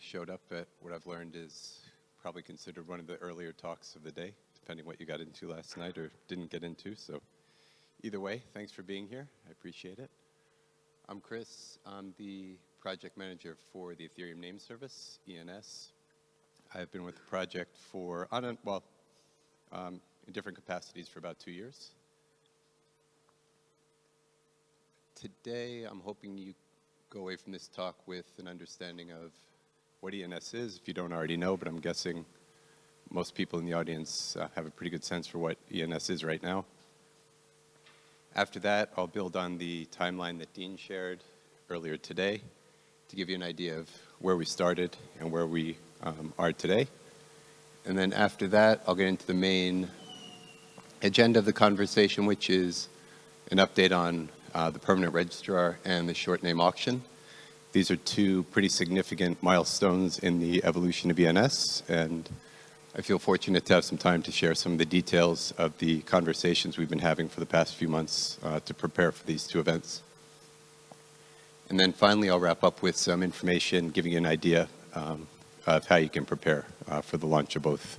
showed up at what I've learned is probably considered one of the earlier talks of the day, depending what you got into last night or didn't get into. So either way, thanks for being here. I appreciate it. I'm Chris. I'm the project manager for the Ethereum name service, ENS. I've been with the project for, in different capacities for about 2 years. Today, I'm hoping you go away from this talk with an understanding of what ENS is, if you don't already know, but I'm guessing most people in the audience have a pretty good sense for what ENS is right now. After that, I'll build on the timeline that Dean shared earlier today to give you an idea of where we started and where we are today. And then after that, I'll get into the main agenda of the conversation, which is an update on the permanent registrar and the Shortname Auction. These are two pretty significant milestones in the evolution of ENS, and I feel fortunate to have some time to share some of the details of the conversations we've been having for the past few months to prepare for these two events. And then finally, I'll wrap up with some information, giving you an idea of how you can prepare for the launch of both.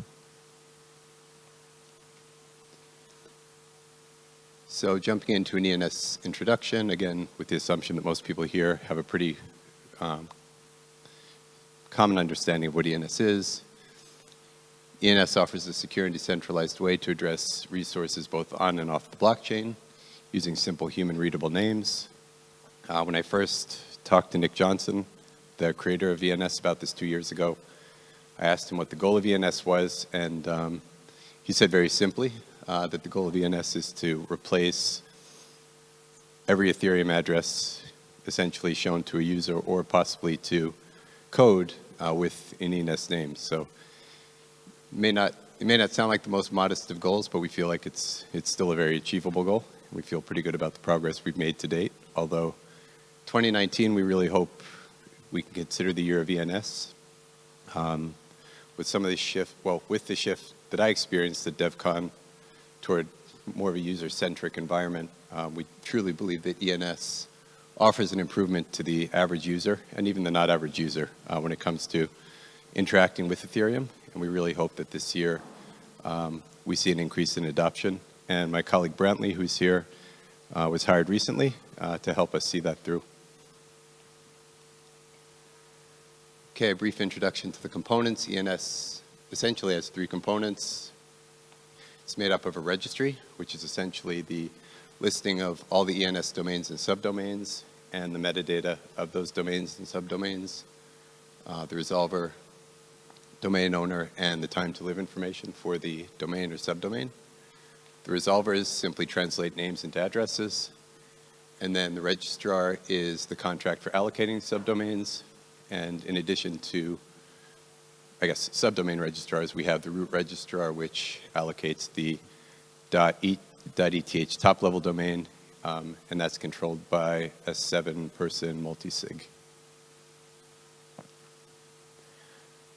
So jumping into an ENS introduction, again, with the assumption that most people here have a pretty common understanding of what ENS is. ENS offers a secure and decentralized way to address resources both on and off the blockchain using simple human-readable names. When I first talked to Nick Johnson, the creator of ENS, about this 2 years ago, I asked him what the goal of ENS was, and he said very simply that the goal of ENS is to replace every Ethereum address essentially shown to a user or possibly to code with an ENS name. So it may not sound like the most modest of goals, but we feel like it's still a very achievable goal. We feel pretty good about the progress we've made to date, although 2019 we really hope we can consider the year of ENS. With some of the shift, with the shift that I experienced at DevCon toward more of a user-centric environment, we truly believe that ENS offers an improvement to the average user and even the not average user when it comes to interacting with Ethereum. And we really hope that this year we see an increase in adoption. And my colleague Brantley, who's here, was hired recently to help us see that through. Okay, a brief introduction to the components. ENS essentially has 3 components. It's made up of a registry, which is essentially the listing of all the ENS domains and subdomains and the metadata of those domains and subdomains, the resolver, domain owner, and the time to live information for the domain or subdomain. The resolvers simply translate names into addresses, and then the registrar is the contract for allocating subdomains. And in addition to, subdomain registrars, we have the root registrar, which allocates the .eth top-level domain, and that's controlled by a 7-person multi-sig.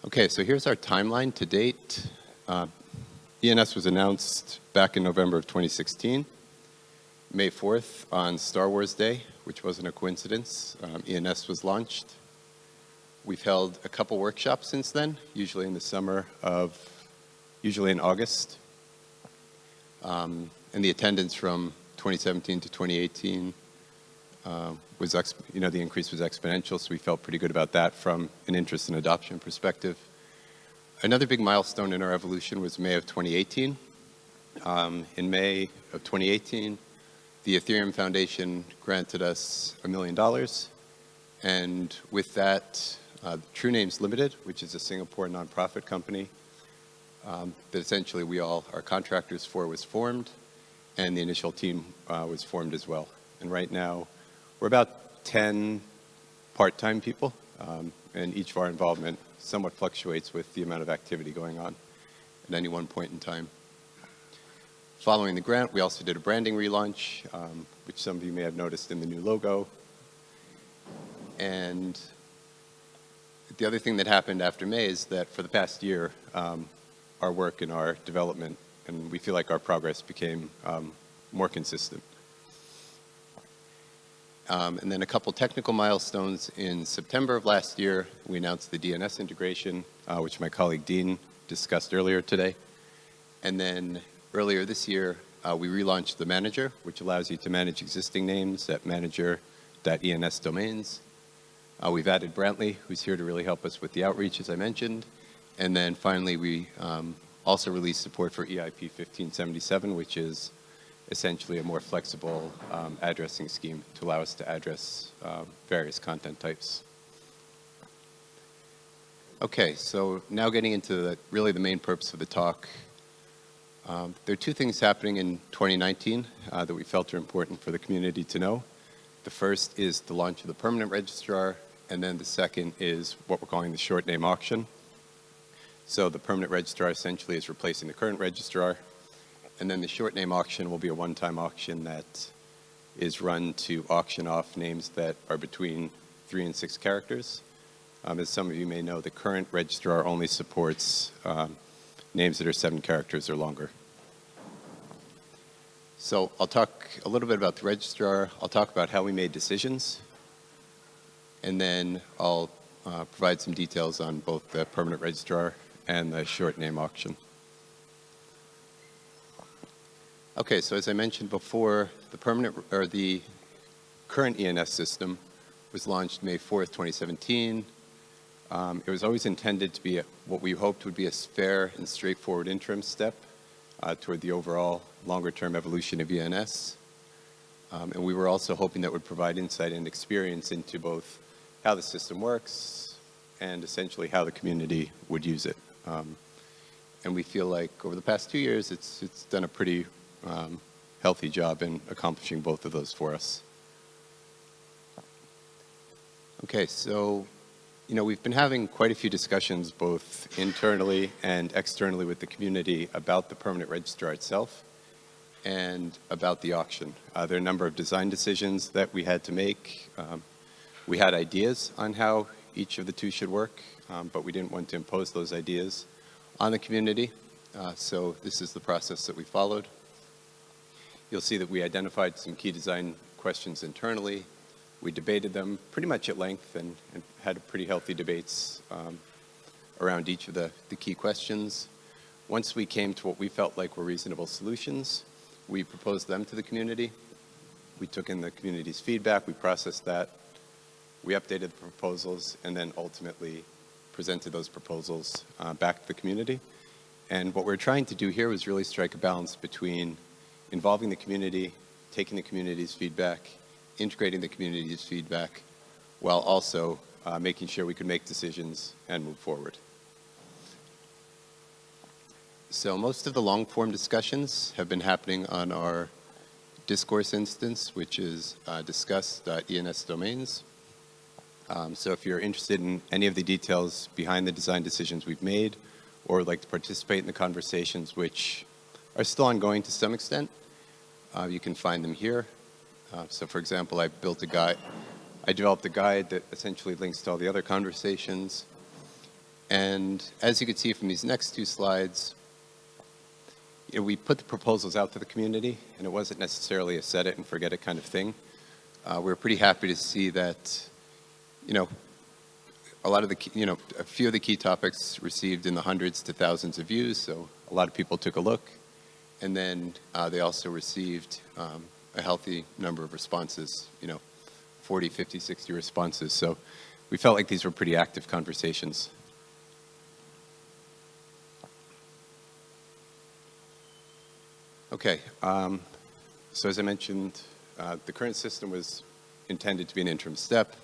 Okay, so here's our timeline to date. ENS was announced back in November of 2016. May 4th, on Star Wars Day, which wasn't a coincidence, ENS was launched. We've held a couple workshops since then, usually in August. And the attendance from 2017 to 2018 the increase was exponential, so we felt pretty good about that from an interest and adoption perspective. Another big milestone in our evolution was May of 2018. In May of 2018, the Ethereum Foundation granted us $1 million, and with that, True Names Limited, which is a Singapore nonprofit company that essentially we all are contractors for, was formed, and the initial team was formed as well. And right now, we're about 10 part-time people, and each of our involvement somewhat fluctuates with the amount of activity going on at any one point in time. Following the grant, we also did a branding relaunch, which some of you may have noticed in the new logo. And the other thing that happened after May is that for the past year, our work and our development, and we feel like our progress became more consistent. And then a couple technical milestones. In September of last year, we announced the Dns Integration, which my colleague Dean discussed earlier today. And then earlier this year, we relaunched the manager, which allows you to manage existing names at manager.ens domains. We've added Brantley, who's here to really help us with the outreach, as I mentioned. And then finally, we also released support for EIP 1577, which is essentially a more flexible addressing scheme to allow us to address various content types. Okay, so now getting into really the main purpose of the talk. There are two things happening in 2019 that we felt are important for the community to know. The first is the launch of the permanent registrar, and then the second is what we're calling the Shortname Auction. So the permanent registrar essentially is replacing the current registrar, and then the Shortname Auction will be a one-time auction that is run to auction off names that are between 3 and 6 characters. As some of you may know, the current registrar only supports names that are 7 characters or longer. So I'll talk a little bit about the registrar. I'll talk about how we made decisions, and then I'll provide some details on both the permanent registrar and the Shortname Auction. Okay, so as I mentioned before, the current ENS system was launched May 4th, 2017. It was always intended to be what we hoped would be a fair and straightforward interim step toward the overall longer-term evolution of ENS. And we were also hoping that would provide insight and experience into both how the system works and essentially how the community would use it. And we feel like over the past 2 years, it's done a pretty healthy job in accomplishing both of those for us. Okay, so we've been having quite a few discussions both internally and externally with the community about the permanent registrar itself and about the auction. There are a number of design decisions that we had to make. We had ideas on how each of the two should work, but we didn't want to impose those ideas on the community. So this is the process that we followed. You'll see that we identified some key design questions internally. We debated them pretty much at length and had pretty healthy debates around each of the key questions. Once we came to what we felt like were reasonable solutions, we proposed them to the community. We took in the community's feedback, we processed that, we updated the proposals, and then ultimately presented those proposals back to the community. And what we're trying to do here was really strike a balance between involving the community, taking the community's feedback, integrating the community's feedback, while also making sure we could make decisions and move forward. So most of the long-form discussions have been happening on our discourse instance, which is discuss.ens domains. So if you're interested in any of the details behind the design decisions we've made, or would like to participate in the conversations which are still ongoing to some extent, you can find them here. So for example, I developed a guide that essentially links to all the other conversations. And as you can see from these next two slides, we put the proposals out to the community, and it wasn't necessarily a set it and forget it kind of thing. We're pretty happy to see that, a lot of the, a few of the key topics received in the hundreds to thousands of views, so a lot of people took a look. And then they also received a healthy number of responses, 40, 50, 60 responses. So we felt like these were pretty active conversations. Okay, so as I mentioned, the current system was intended to be an interim step,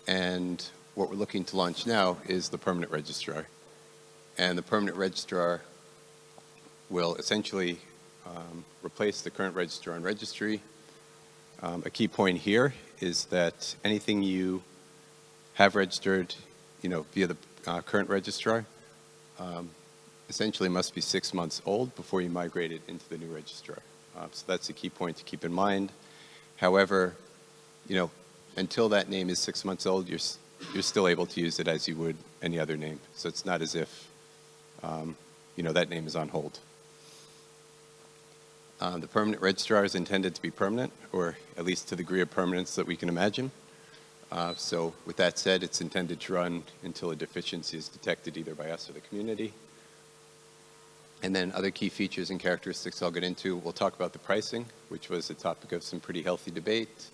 and what we're looking to launch now is the permanent registrar. And the permanent registrar will essentially replace the current registrar and registry. A key point here is that anything you have registered, via the current registrar, essentially must be 6 months old before you migrate it into the new registrar. So that's a key point to keep in mind. However, until that name is 6 months old, you're still able to use it as you would any other name. So it's not as if, that name is on hold. The permanent registrar is intended to be permanent, or at least to the degree of permanence that we can imagine. So with that said, it's intended to run until a deficiency is detected either by us or the community. And then other key features and characteristics I'll get into. We'll talk about the pricing, which was a topic of some pretty healthy debate.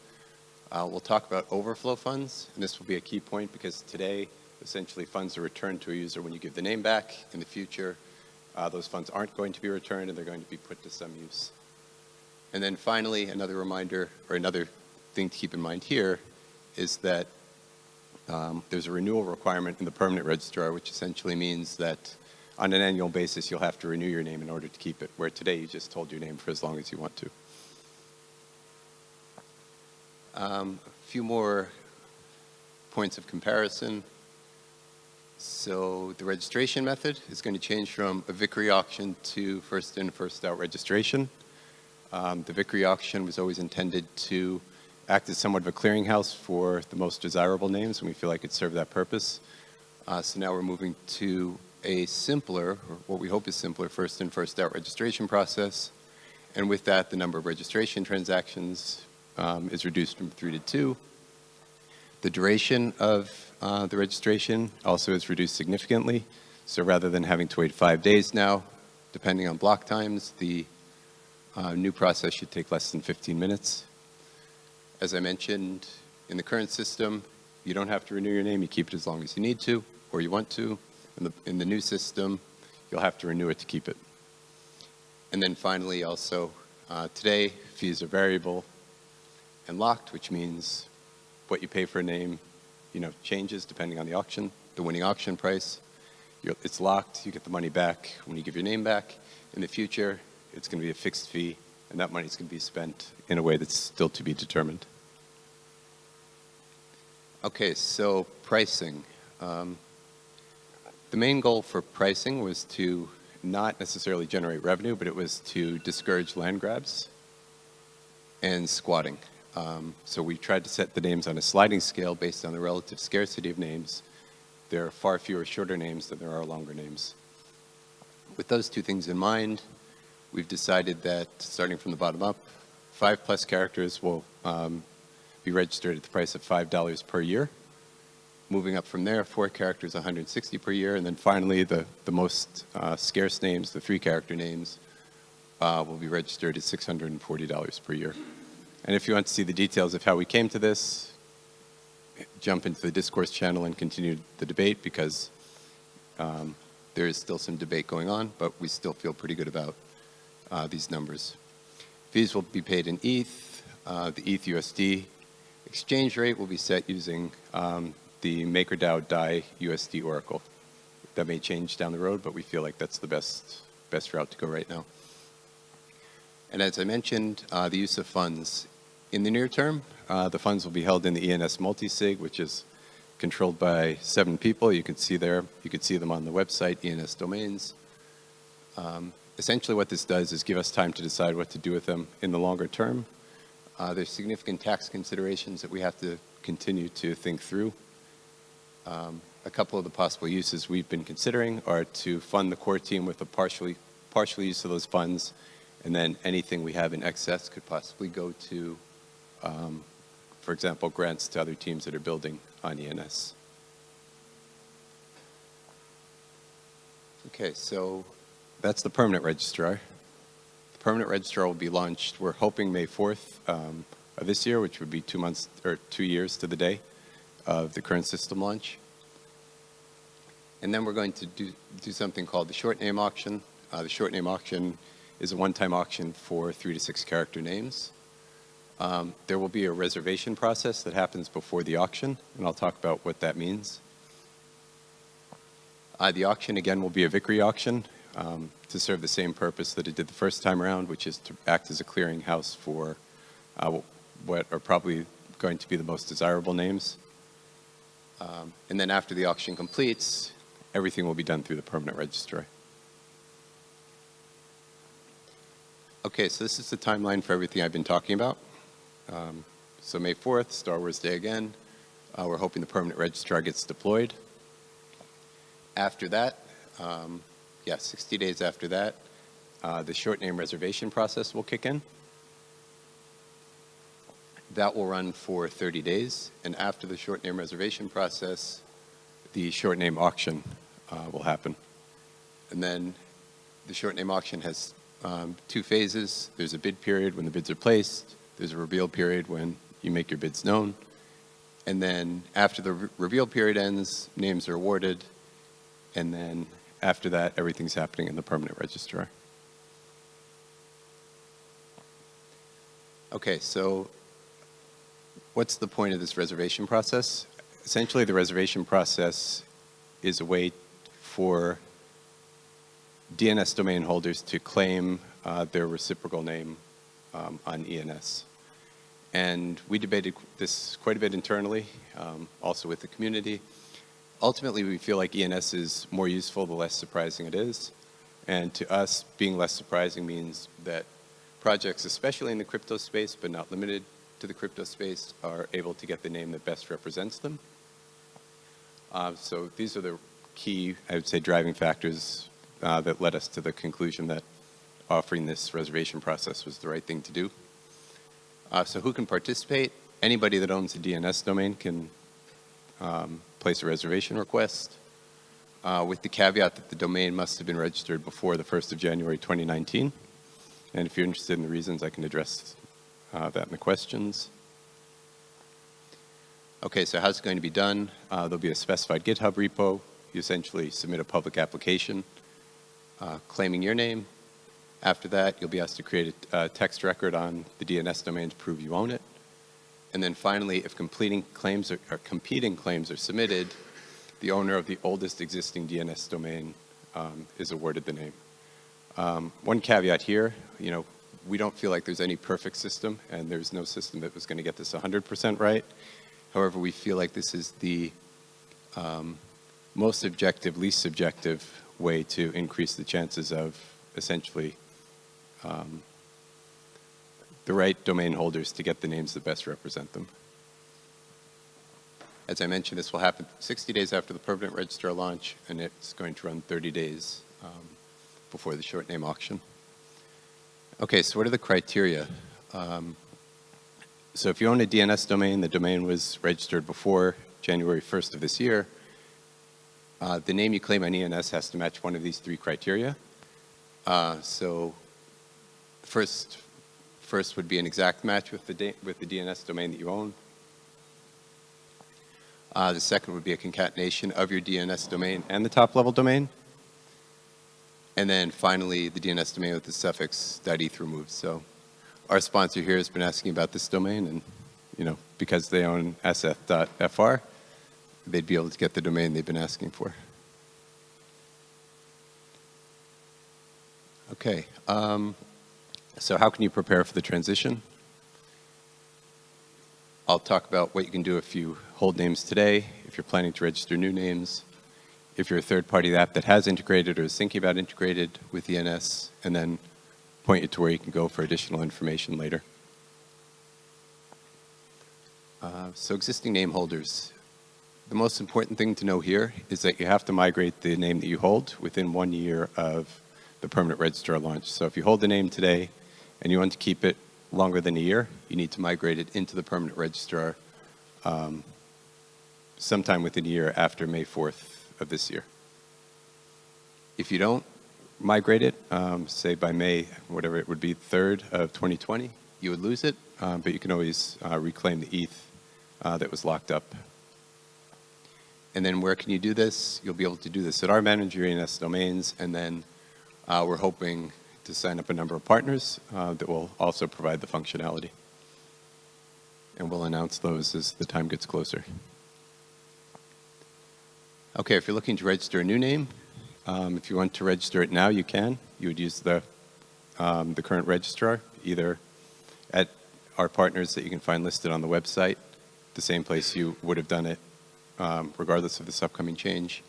We'll talk about overflow funds, and this will be a key point because today, essentially, funds are returned to a user when you give the name back. In the future, those funds aren't going to be returned, and they're going to be put to some use. And then finally, another reminder, or another thing to keep in mind here, is that there's a renewal requirement in the permanent registrar, which essentially means that on an annual basis, you'll have to renew your name in order to keep it, where today you just hold your name for as long as you want to. A few more points of comparison. So the registration method is going to change from a victory auction to first in, first out registration. The victory auction was always intended to act as somewhat of a clearinghouse for the most desirable names, and we feel like it served that purpose. So now we're moving to a simpler, or what we hope is simpler, first in, first out registration process. And with that, the number of registration transactions is reduced from 3 to 2. The duration of the registration also is reduced significantly. So rather than having to wait 5 days now, depending on block times, the new process should take less than 15 minutes. As I mentioned, in the current system, you don't have to renew your name. You keep it as long as you need to or you want to. In the new system, you'll have to renew it to keep it. And then finally, also, today, fees are variable and locked, which means what you pay for a name, changes depending on the auction, the winning auction price. It's locked. You get the money back when you give your name back. In the future, it's going to be a fixed fee, and that money is going to be spent in a way that's still to be determined. Okay, so pricing. The main goal for pricing was to not necessarily generate revenue, but it was to discourage land grabs and squatting. So we tried to set the names on a sliding scale based on the relative scarcity of names. There are far fewer shorter names than there are longer names. With those two things in mind, we've decided that starting from the bottom up, 5+ characters will be registered at the price of $5 per year. Moving up from there, 4 characters, $160 per year, and then finally the most scarce names, the 3-character names, will be registered at $640 per year. And if you want to see the details of how we came to this, jump into the discourse channel and continue the debate because there is still some debate going on, but we still feel pretty good about these numbers. Fees will be paid in ETH. The ETH USD exchange rate will be set using the MakerDAO DAI USD Oracle. That may change down the road, but we feel like that's the best route to go right now. And as I mentioned, the use of funds. In the near term, the funds will be held in the ENS multisig, which is controlled by 7 people. You can see there. You can see them on the website, ENS domains. Essentially what this does is give us time to decide what to do with them in the longer term. There's significant tax considerations that we have to continue to think through. A couple of the possible uses we've been considering are to fund the core team with a partial use of those funds, and then anything we have in excess could possibly go to, for example, grants to other teams that are building on ENS. Okay, so that's the permanent registrar. The permanent registrar will be launched, we're hoping May 4th of this year, which would be 2 months or 2 years to the day of the current system launch. And then we're going to do something called the Shortname Auction. The Shortname Auction is a one-time auction for 3 to 6 character names. There will be a reservation process that happens before the auction, and I'll talk about what that means. The auction, again, will be a victory auction to serve the same purpose that it did the first time around, which is to act as a clearinghouse for what are probably going to be the most desirable names. And then after the auction completes, everything will be done through the permanent registrar. Okay, so this is the timeline for everything I've been talking about. So May 4th, Star Wars Day again. We're hoping the permanent registrar gets deployed. After that, 60 days after that, the short name reservation process will kick in. That will run for 30 days, and after the short name reservation process, the short name auction will happen. And then the short name auction has 2 phases. There's a bid period when the bids are placed. There's a reveal period when you make your bids known. And then after the reveal period ends, names are awarded. And then after that, everything's happening in the permanent registrar. Okay, so what's the point of this reservation process? Essentially, the reservation process is a way for DNS domain holders to claim their reciprocal name on ENS. And we debated this quite a bit internally, also with the community. Ultimately, we feel like ENS is more useful the less surprising it is. And to us, being less surprising means that projects, especially in the crypto space, but not limited to the crypto space, are able to get the name that best represents them. So these are the key, I would say, driving factors that led us to the conclusion that offering this reservation process was the right thing to do. So who can participate? Anybody that owns a DNS domain can place a reservation request, with the caveat that the domain must have been registered before the 1st of January 2019. And if you're interested in the reasons, I can address that in the questions. Okay, so how's it going to be done? There'll be a specified GitHub repo. You essentially submit a public application claiming your name. After that, you'll be asked to create a text record on the DNS domain to prove you own it. And then finally, if competing claims are submitted, the owner of the oldest existing DNS domain is awarded the name. One caveat here, we don't feel like there's any perfect system, and there's no system that was going to get this 100% right. However, we feel like this is the most objective, least subjective way to increase the chances of essentially the right domain holders to get the names that best represent them. As I mentioned, this will happen 60 days after the permanent registrar launch, and it's going to run 30 days before the short name auction. Okay, so what are the criteria? So if you own a DNS domain, the domain was registered before January 1st of this year, the name you claim on ENS has to match one of these 3 criteria. So first would be an exact match with the DNS domain that you own. The second would be a concatenation of your DNS domain and the top-level domain. And then finally, the DNS domain with the suffix .eth removed. So our sponsor here has been asking about this domain, and because they own sf.fr, they'd be able to get the domain they've been asking for. Okay, so how can you prepare for the transition? I'll talk about what you can do if you hold names today, if you're planning to register new names, if you're a third-party app that has integrated or is thinking about integrated with ENS, and then point you to where you can go for additional information later. So existing name holders. The most important thing to know here is that you have to migrate the name that you hold within 1 year of the permanent registrar launch. So if you hold the name today and you want to keep it longer than a year, you need to migrate it into the permanent registrar sometime within a year after May 4th of this year. If you don't migrate it, say by May, whatever it would be, 3rd of 2020, you would lose it, but you can always reclaim the ETH that was locked up. And then where can you do this? You'll be able to do this at our manager, ENS Domains, and then we're hoping to sign up a number of partners that will also provide the functionality. And we'll announce those as the time gets closer. Okay, if you're looking to register a new name, if you want to register it now, you can. You would use the current registrar, either at our partners that you can find listed on the website, the same place you would have done it regardless of this upcoming change.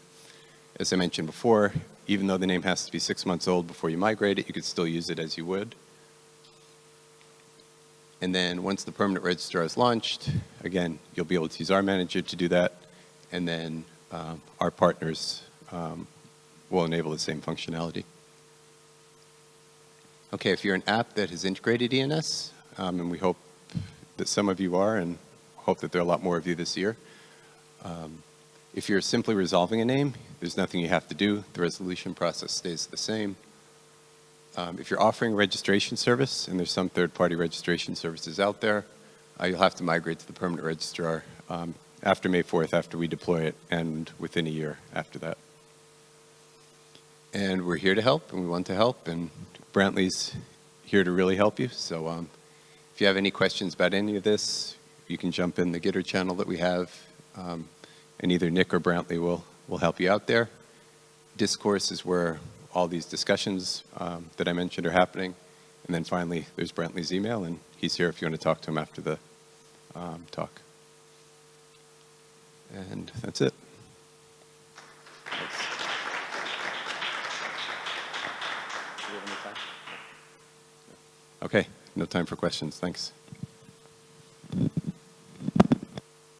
As I mentioned before, even though the name has to be 6 months old before you migrate it, you could still use it as you would. And then once the permanent registrar is launched, again, you'll be able to use our manager to do that, and then our partners will enable the same functionality. Okay, if you're an app that has integrated DNS, and we hope that some of you are, and hope that there are a lot more of you this year. If you're simply resolving a name, there's nothing you have to do. The resolution process stays the same. If you're offering a registration service, and there's some third-party registration services out there, you'll have to migrate to the permanent registrar after May 4th, after we deploy it, and within a year after that. And we're here to help, and we want to help, and Brantley's here to really help you. So if you have any questions about any of this, you can jump in the Gitter channel that we have, and either Nick or Brantley will help you out there. Discourse is where all these discussions that I mentioned are happening. And then finally, there's Brantley's email, and he's here if you want to talk to him after the talk. And that's it. Thanks. Do we have any time? Okay, no time for questions. Thanks.